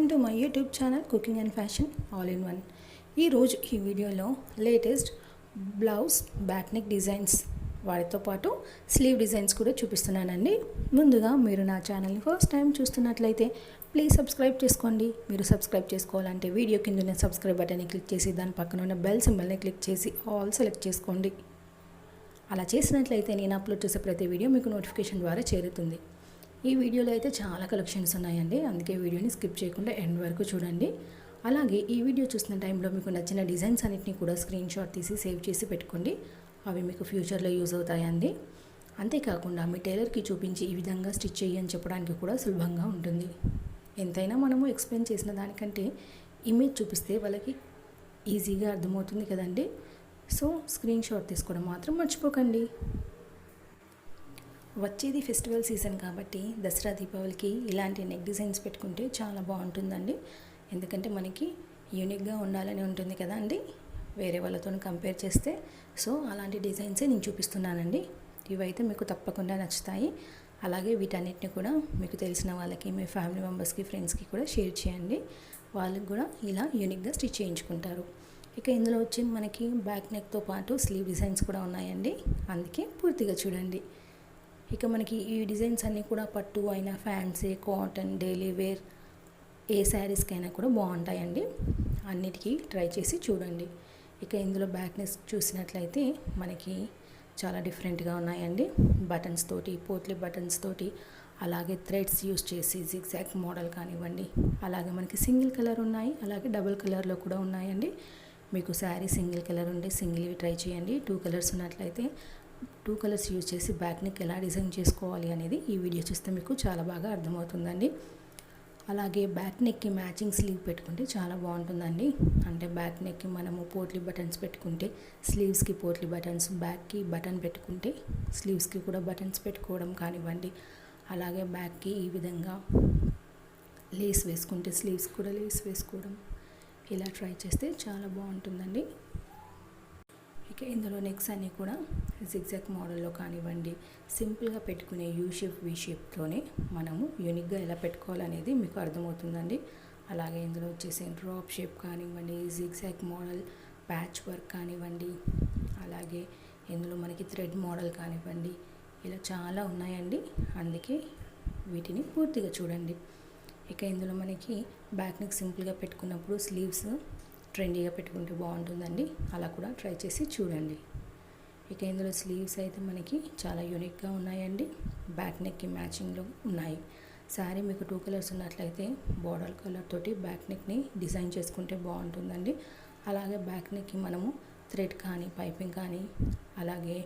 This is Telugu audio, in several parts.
Welcome to my YouTube channel cooking and fashion all in one. ఈరోజు ఈ వీడియోలో latest blouse back neck designs వాటితో పాటు స్లీవ్ డిజైన్స్ కూడా చూపిస్తున్నానండి. ముందుగా మీరు నా ఛానల్ని ఫస్ట్ టైం చూస్తున్నట్లయితే ప్లీజ్ సబ్స్క్రైబ్ చేసుకోండి. మీరు సబ్స్క్రైబ్ చేసుకోవాలంటే వీడియో కింద ఉన్న సబ్స్క్రైబ్ బటన్ని క్లిక్ చేసి దాని పక్కన ఉన్న బెల్ సింబల్ని క్లిక్ చేసి ఆల్ సెలెక్ట్ చేసుకోండి. అలా చేసినట్లయితే నేను అప్లోడ్ చేసే ప్రతి వీడియో మీకు నోటిఫికేషన్ ద్వారా చేరుతుంది. ఈ వీడియోలో అయితే చాలా కలెక్షన్స్ ఉన్నాయండి, అందుకే వీడియోని స్కిప్ చేయకుండా ఎండ్ వరకు చూడండి. అలాగే ఈ వీడియో చూస్తున్న టైంలో మీకు నచ్చిన డిజైన్స్ అన్నిటిని కూడా స్క్రీన్ షాట్ తీసి సేవ్ చేసి పెట్టుకోండి. అవి మీకు ఫ్యూచర్లో యూజ్ అవుతాయండి. అంతేకాకుండా మీ టైలర్కి చూపించి ఈ విధంగా స్టిచ్ చేయని చెప్పడానికి కూడా సులభంగా ఉంటుంది. ఎంతైనా మనము ఎక్స్ప్లెయిన్ చేసిన దానికంటే ఇమేజ్ చూపిస్తే వాళ్ళకి ఈజీగా అర్థమవుతుంది కదండి. సో స్క్రీన్ షాట్ తీసుకోవడం మాత్రం మర్చిపోకండి. వచ్చేది ఫెస్టివల్ సీజన్ కాబట్టి దసరా దీపావళికి ఇలాంటి నెక్ డిజైన్స్ పెట్టుకుంటే చాలా బాగుంటుందండి. ఎందుకంటే మనకి యూనిక్గా ఉండాలని ఉంటుంది కదా అండి, వేరే వాళ్ళతో కంపేర్ చేస్తే. సో అలాంటి డిజైన్సే నేను చూపిస్తున్నానండి. ఇవైతే మీకు తప్పకుండా నచ్చుతాయి. అలాగే వీటన్నిటిని కూడా మీకు తెలిసిన వాళ్ళకి, మీ ఫ్యామిలీ మెంబర్స్కి, ఫ్రెండ్స్కి కూడా షేర్ చేయండి. వాళ్ళకి కూడా ఇలా యూనిక్గా స్టిచ్ చేయించుకుంటారు. ఇక ఇందులో వచ్చి మనకి బ్యాక్ నెక్తో పాటు స్లీవ్ డిజైన్స్ కూడా ఉన్నాయండి, అందుకే పూర్తిగా చూడండి. ఇక మనకి ఈ డిజైన్స్ అన్నీ కూడా పట్టు అయినా, ఫ్యాన్సీ, కాటన్, డైలీ వేర్ ఏ శారీస్కైనా కూడా బాగుంటాయండి. అన్నిటికీ ట్రై చేసి చూడండి. ఇక ఇందులో బ్యాక్ నెక్ చూసినట్లయితే మనకి చాలా డిఫరెంట్గా ఉన్నాయండి. బటన్స్ తోటి, పోట్లీ బటన్స్ తోటి, అలాగే థ్రెడ్స్ యూస్ చేసి జిగ్జాగ్ మోడల్ కానివ్వండి. అలాగే మనకి సింగిల్ కలర్ ఉన్నాయి, అలాగే డబుల్ కలర్లో కూడా ఉన్నాయండి. మీకు శారీ సింగిల్ కలర్ ఉంటే సింగిల్వి ట్రై చేయండి. 2 కలర్స్ ఉన్నట్లయితే 2 కలర్స్ యూజ్ చేసి బ్యాక్ నెక్ ఎలా డిజైన్ చేసుకోవాలి అనేది ఈ వీడియో చూస్తే మీకు చాలా బాగా అర్థమవుతుందండి. అలాగే బ్యాక్ నెక్కి మ్యాచింగ్ స్లీవ్ పెట్టుకుంటే చాలా బాగుంటుందండి. అంటే బ్యాక్ నెక్కి మనము పోట్లీ బటన్స్ పెట్టుకుంటే స్లీవ్స్కి పోట్లీ బటన్స్, బ్యాక్కి బటన్ పెట్టుకుంటే స్లీవ్స్కి కూడా బటన్స్ పెట్టుకోవడం కానివ్వండి. అలాగే బ్యాక్కి ఈ విధంగా లేస్ వేసుకుంటే స్లీవ్స్ కూడా లేస్ వేసుకోవడం, ఇలా ట్రై చేస్తే చాలా బాగుంటుందండి. ఇక ఇందులో నెక్స్ అన్నీ కూడా జిగ్జాగ్ మోడల్లో కానివ్వండి, సింపుల్గా పెట్టుకునే యూ షేప్, వీ షేప్తోనే మనము యూనిక్గా ఎలా పెట్టుకోవాలనేది మీకు అర్థమవుతుందండి. అలాగే ఇందులో వచ్చేసి డ్రాప్ షేప్ కానివ్వండి, జిగ్జాగ్ మోడల్, ప్యాచ్ వర్క్ కానివ్వండి, అలాగే ఇందులో మనకి థ్రెడ్ మోడల్ కానివ్వండి, ఇలా చాలా ఉన్నాయండి. అందుకే వీటిని పూర్తిగా చూడండి. ఇక ఇందులో మనకి బ్యాక్ నెక్ సింపుల్గా పెట్టుకున్నప్పుడు స్లీవ్స్ ట్రెండీగా పెట్టుకుంటే బాగుంటుందండి, అలా కూడా ట్రై చేసి చూడండి. ఇక ఇందులో స్లీవ్స్ అయితే మనకి చాలా యూనిక్గా ఉన్నాయండి. బ్యాక్ నెక్కి మ్యాచింగ్లో ఉన్నాయి. శారీ మీకు 2 కలర్స్ ఉన్నట్లయితే బార్డర్ కలర్ తోటి బ్యాక్ నెక్ని డిజైన్ చేసుకుంటే బాగుంటుందండి. అలాగే బ్యాక్ నెక్కి మనము థ్రెడ్ కానీ, పైపింగ్ కానీ, అలాగే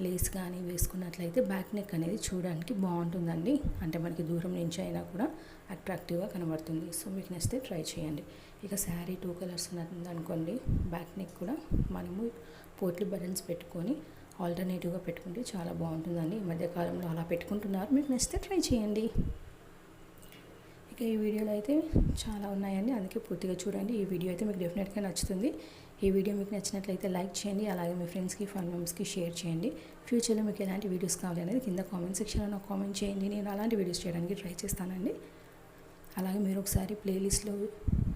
లేస్ కానీ వేసుకున్నట్లయితే బ్యాక్ నెక్ అనేది చూడడానికి బాగుంటుందండి. అంటే మనకి దూరం నుంచి అయినా కూడా అట్రాక్టివ్గా కనబడుతుంది. సో మీకు నచ్చితే ట్రై చేయండి. ఇక శారీ 2 కలర్స్ ఉన్నదనుకోండి, బ్యాక్ నెక్ కూడా మనము పోట్లీ బటన్స్ పెట్టుకొని ఆల్టర్నేటివ్గా పెట్టుకుంటే చాలా బాగుంటుందండి. ఈ మధ్యకాలంలో అలా పెట్టుకుంటున్నారు, మీకు నచ్చితే ట్రై చేయండి. ఇక ఈ వీడియోలో అయితే చాలా ఉన్నాయండి, అందుకే పూర్తిగా చూడండి. ఈ వీడియో అయితే మీకు డెఫినెట్గా నచ్చుతుంది. ఈ వీడియో మీకు నచ్చినట్లయితే లైక్ చేయండి, అలాగే మీ ఫ్రెండ్స్కి, ఫ్యామిలీ మెంబర్స్కి షేర్ చేయండి. ఫ్యూచర్లో మీకు ఎలాంటి వీడియోస్ కావాలి అనేది కింద కామెంట్ సెక్షన్లో నాకు కామెంట్ చేయండి. నేను అలాంటి వీడియోస్ చేయడానికి ట్రై చేస్తానండి. అలాగే మీరు ఒకసారి ప్లేలిస్ట్లో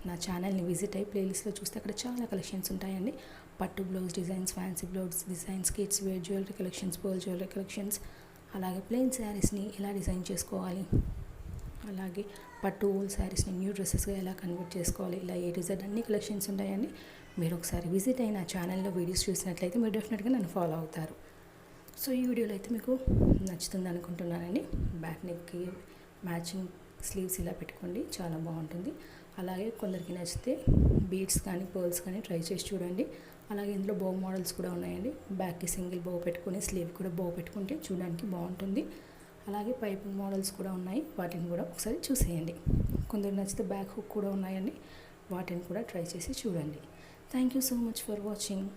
నా ఛానల్ని విజిట్ అయ్యి ప్లేలిస్ట్లో చూస్తే అక్కడ చాలా కలెక్షన్స్ ఉంటాయండి. పట్టు blouse designs, fancy blouse designs, kids wear jewellery collections, pearl jewellery collections, అలాగే ప్లెయిన్ శారీస్ని ఎలా డిజైన్ చేసుకోవాలి, అలాగే పట్టు ఓల్డ్ శారీస్ని న్యూ డ్రెస్సెస్గా ఎలా కన్వర్ట్ చేసుకోవాలి, ఇలా A to Z అన్ని కలెక్షన్స్ ఉంటాయండి. మీరు ఒకసారి విజిట్ అయిన ఛానల్లో వీడియోస్ చూసినట్లయితే మీరు డెఫినెట్గా నన్ను ఫాలో అవుతారు. సో ఈ వీడియోలో అయితే మీకు నచ్చుతుంది అనుకుంటున్నానండి. బ్యాక్ నెక్కి మ్యాచింగ్ స్లీవ్స్ ఇలా పెట్టుకోండి, చాలా బాగుంటుంది. అలాగే కొందరికి నచ్చితే బీడ్స్ కానీ, పర్ల్స్ కానీ ట్రై చేసి చూడండి. అలాగే ఇందులో బో మోడల్స్ కూడా ఉన్నాయండి. బ్యాక్కి సింగిల్ బో పెట్టుకుని స్లీవ్ కూడా బో పెట్టుకుంటే చూడడానికి బాగుంటుంది. అలాగే పైపింగ్ మోడల్స్ కూడా ఉన్నాయి, వాటిని కూడా ఒకసారి చూసేయండి. కొందరు నచ్చితే బ్యాక్ హుక్ కూడా ఉన్నాయండి, వాటిని కూడా ట్రై చేసి చూడండి. Thank you so much for watching.